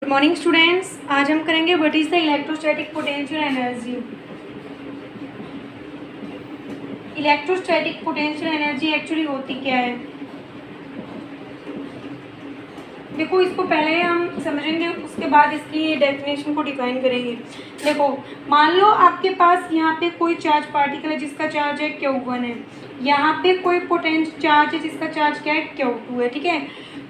Good morning students. आज हम करेंगे what is the electrostatic potential energy. Electrostatic potential energy actually होती क्या है, देखो इसको पहले हम समझेंगे, उसके बाद इसकी डेफिनेशन को डिफाइन करेंगे। देखो मान लो आपके पास यहाँ पे कोई चार्ज पार्टिकल है जिसका चार्ज है Q1 है, यहाँ पे कोई पोटेंशियल चार्ज है जिसका चार्ज क्या है Q2 है, ठीक है।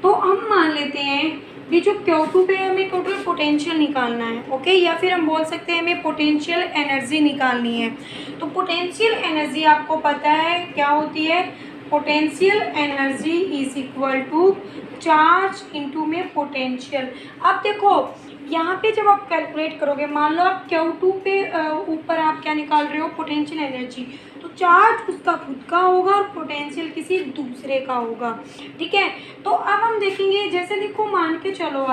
तो हम मान लेते हैं कि जो Q2 पे हमें टोटल पोटेंशियल निकालना है, ओके, या फिर हम बोल सकते हैं हमें पोटेंशियल एनर्जी निकालनी है। तो पोटेंशियल एनर्जी आपको पता है क्या होती है, potential energy is equal to charge into में पोटेंशियल। अब देखो यहाँ पे जब आप कैलकुलेट करोगे, मान लो आप Q2 पे ऊपर आप क्या निकाल रहे हो, पोटेंशियल एनर्जी, तो चार्ज उसका खुद का होगा और पोटेंशियल किसी दूसरे का होगा, ठीक है। तो अब हम देखेंगे, जैसे देखो मान के चलो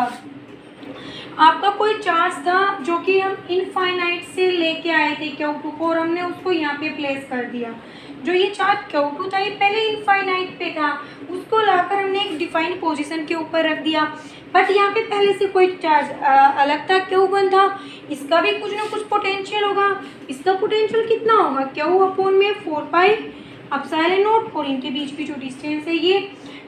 आपका कोई चार्ज था जो कि हम इनफाइनाइट से लेके आए थे Q2 को, और हमने उसको यहाँ पे प्लेस कर दिया। जो ये चार्ज Q2 था ये पहले इनफाइनाइट पे था, उसको लाकर हमने एक डिफाइंड पोजीशन के ऊपर रख दिया। बट यहाँ पे पहले से कोई चार्ज अलग था, Q1 था, इसका भी कुछ ना कुछ पोटेंशियल होगा। इसका पोटेंशियल कितना होगा, Q अपॉन में 4 पाई एप्सिलॉन नॉट, और इनके बीच की जो डिस्टेंस है ये,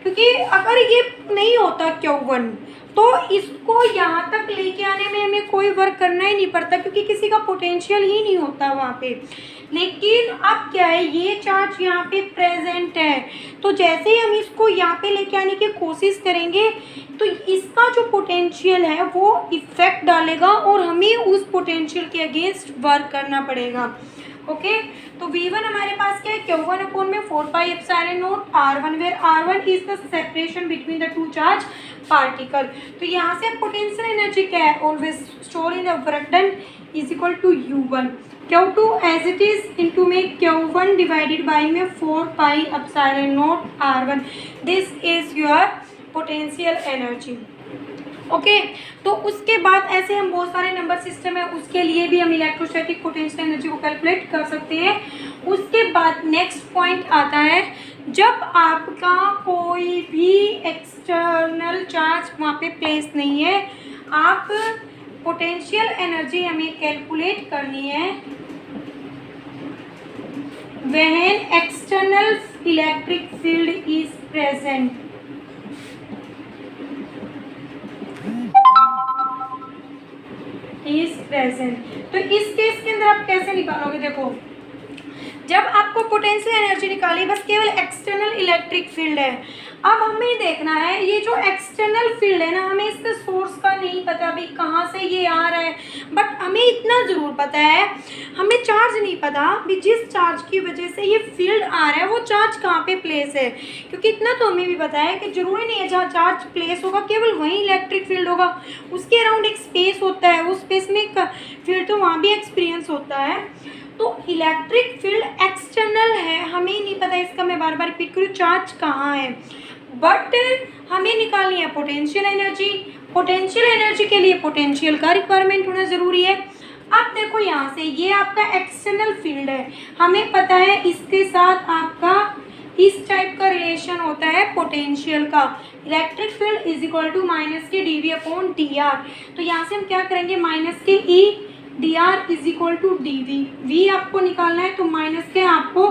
क्योंकि अगर ये नहीं होता Q1 तो इसको यहाँ तक लेके आने में हमें कोई वर्क करना ही नहीं पड़ता, क्योंकि किसी का पोटेंशियल ही नहीं होता वहाँ पे। लेकिन अब क्या है, ये चार्ज यहाँ पे प्रेजेंट है, तो जैसे ही हम इसको यहाँ पे लेके आने की कोशिश करेंगे तो इसका जो पोटेंशियल है वो इफेक्ट डालेगा और हमें उस पोटेंशियल के अगेंस्ट वर्क करना पड़ेगा, ओके। तो V1 हमारे पास क्या है, Q1 अपॉन में 4 pi epsilon naught R1, where R1 is the separation between the two charge particle. तो यहाँ से पोटेंशियल एनर्जी क्या है, always store in the work done is equal to U1 Q2 as it is into में Q1 divided by में 4 pi epsilon naught R1। This is your potential energy, okay. तो उसके बाद ऐसे हम बहुत सारे नंबर सिस्टम है, उसके लिए भी हम इलेक्ट्रोस्टैटिक पोटेंशियल एनर्जी को कैलकुलेट कर सकते हैं। उसके बाद नेक्स्ट पॉइंट आता है, जब आपका कोई भी एक्सटर्नल चार्ज वहाँ पे प्लेस नहीं है, आप पोटेंशियल एनर्जी हमें कैलकुलेट करनी है when external electric field is present. Is present. तो इस केस के अंदर आप कैसे निकालोगे, देखो जब आपको पोटेंशियल एनर्जी निकाली, बस केवल एक्सटर्नल इलेक्ट्रिक फील्ड है। अब हमें देखना है ये जो एक्सटर्नल फील्ड है ना, हमें इसके सोर्स का नहीं पता अभी कहाँ से ये आ रहा है, बट हमें इतना ज़रूर पता है, हमें चार्ज नहीं पता भी जिस चार्ज की वजह से ये फील्ड आ रहा है वो चार्ज कहाँ पे प्लेस है। क्योंकि इतना तो हमें भी पता है कि ज़रूरी नहीं है जहाँ चार्ज प्लेस होगा केवल वहीं इलेक्ट्रिक फील्ड होगा, उसके अराउंड एक स्पेस होता है, उस स्पेस में एक फील्ड तो वहाँ भी एक्सपीरियंस होता है। तो इलेक्ट्रिक फील्ड एक्सटर्नल है, हमें नहीं पता, इसका मैं बार बार रिपीट करूँ, चार्ज कहाँ है, बट हमें निकालनी है पोटेंशियल एनर्जी। पोटेंशियल एनर्जी के लिए पोटेंशियल का रिक्वायरमेंट होना ज़रूरी है। अब देखो यहाँ से ये आपका एक्सटर्नल फील्ड है, हमें पता है इसके साथ आपका इस टाइप का रिलेशन होता है पोटेंशियल का, electric field is equal to minus के dV अपॉन dr। तो यहाँ से हम क्या करेंगे, माइनस के E dr is equal to dV। V आपको निकालना है तो माइनस के आपको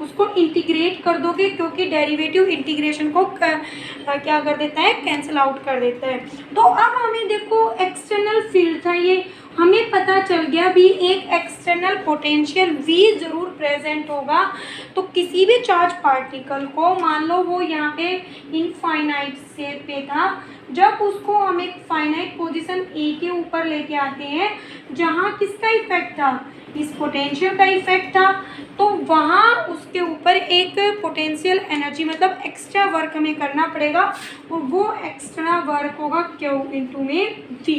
उसको इंटीग्रेट कर दोगे, क्योंकि डेरिवेटिव इंटीग्रेशन को क्या कर देता है, कैंसिल आउट कर देता है। तो अब हमें देखो एक्सटर्नल फील्ड था ये, हमें पता चल गया भी एक एक्सटर्नल पोटेंशियल V ज़रूर प्रेजेंट होगा। तो किसी भी चार्ज पार्टिकल को, मान लो वो यहाँ पे इनफाइनाइट से पे था, जब उसको हम एक फाइनाइट पोजीशन A के ऊपर लेके आते हैं जहाँ किसका इफेक्ट था, इस पोटेंशियल का इफेक्ट था, तो वहाँ उसके ऊपर एक पोटेंशियल एनर्जी मतलब एक्स्ट्रा वर्क हमें करना पड़ेगा, और वो एक्स्ट्रा वर्क होगा Q इंटू में V।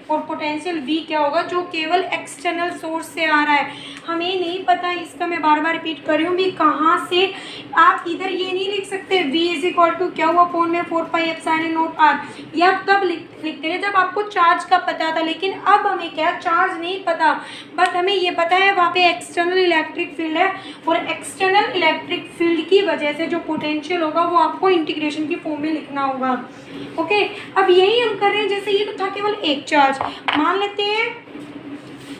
और पोटेंशियल V क्या होगा, जो केवल एक्सटर्नल सोर्स से आ रहा है, हमें नहीं पता, इसका मैं बार बार रिपीट कर रही हूँ भी कहाँ से। आप इधर ये नहीं लिख सकते V is equal to Q upon में 4 पाई एप्सिलॉन नॉट R, ये आप तब लिखते हैं जब आपको चार्ज का पता था। लेकिन अब हमें क्या, चार्ज नहीं पता, बट हमें ये पता है वहाँ पे एक्सटर्नल इलेक्ट्रिक फील्ड है, और एक्सटर्नल इलेक्ट्रिक फील्ड की वजह से जो पोटेंशियल होगा वो आपको इंटीग्रेशन की फॉर्म में लिखना होगा। होगा। ओके, अब यही हम कर रहे हैं, जैसे ये तो था केवल एक चार्ज, मान लेते हैं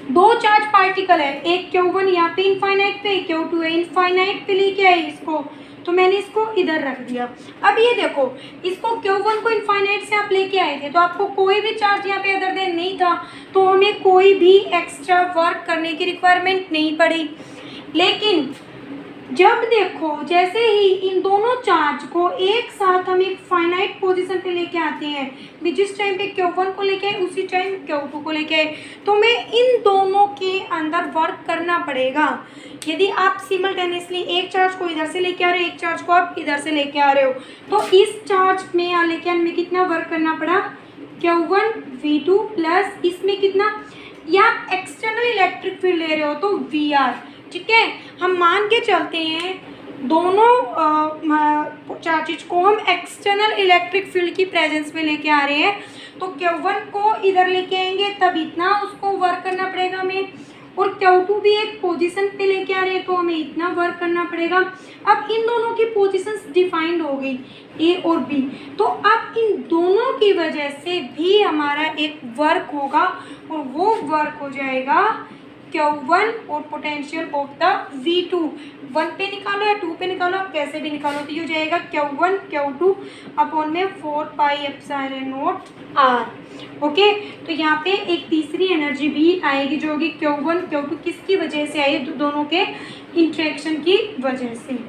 दो चार्ज पार्टिकल है, एक Q1 यहाँ पे इनफाइनाइट पे, Q2 है इनफाइनाइट पे लेके आए इसको, तो मैंने इसको इधर रख दिया। अब ये देखो, इसको Q1 को इनफाइनाइट से आप लेके आए थे, तो आपको कोई भी चार्ज यहाँ पे अदर देन नहीं था, तो हमें कोई भी एक्स्ट्रा वर्क करने की रिक्वायरमेंट नहीं पड़ी। लेकिन जब देखो, जैसे ही इन दोनों चार्ज को एक साथ हम एक फाइनाइट पोजीशन पे लेके आते हैं, भी जिस टाइम पे Q1 को लेके आए उसी टाइम Q2 को लेके आए, तो हमें इन दोनों के अंदर वर्क करना पड़ेगा। यदि आप सिमल्टेनियसली एक चार्ज को इधर से लेके आ रहे हो, एक चार्ज को आप इधर से लेके आ रहे हो, तो इस चार्ज में यहाँ लेके आने में कितना वर्क करना पड़ा, Q1 V2 प्लस इसमें कितना, या एक्सटर्नल इलेक्ट्रिक फील्ड ले रहे हो तो VR। ठीक है, हम मान के चलते हैं दोनों चार्जेज को हम एक्सटर्नल इलेक्ट्रिक फील्ड की प्रेजेंस में लेके आ रहे हैं, तो Q1 को इधर लेके आएंगे तब इतना उसको वर्क करना पड़ेगा हमें, और Q2 भी एक पोजीशन पे लेके आ रहे हैं तो हमें इतना वर्क करना पड़ेगा। अब इन दोनों की पोजीशंस डिफाइंड हो गई A और B, तो अब इन दोनों की वजह से भी हमारा एक वर्क होगा, और वो वर्क हो जाएगा Q1 और पोटेंशियल ऑफ द V2, 1 पे निकालो या 2 पे निकालो, आप कैसे भी निकालो, तो ये हो जाएगा Q1 Q2 अपॉन में 4 pi epsilon not R। Okay, तो यहाँ पे एक तीसरी एनर्जी भी आएगी जो होगी Q1 Q2, किसकी वजह से आई, दोनों के इंट्रैक्शन की वजह से।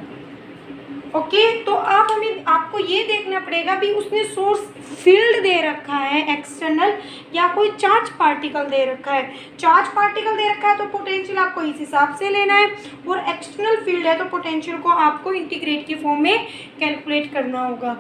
ओके, तो अब हमें आपको ये देखना पड़ेगा भी उसने सोर्स फील्ड दे रखा है एक्सटर्नल, या कोई चार्ज पार्टिकल दे रखा है। चार्ज पार्टिकल दे रखा है तो पोटेंशियल आपको इस हिसाब से लेना है, और एक्सटर्नल फील्ड है तो पोटेंशियल को आपको इंटीग्रेट की फॉर्म में कैलकुलेट करना होगा।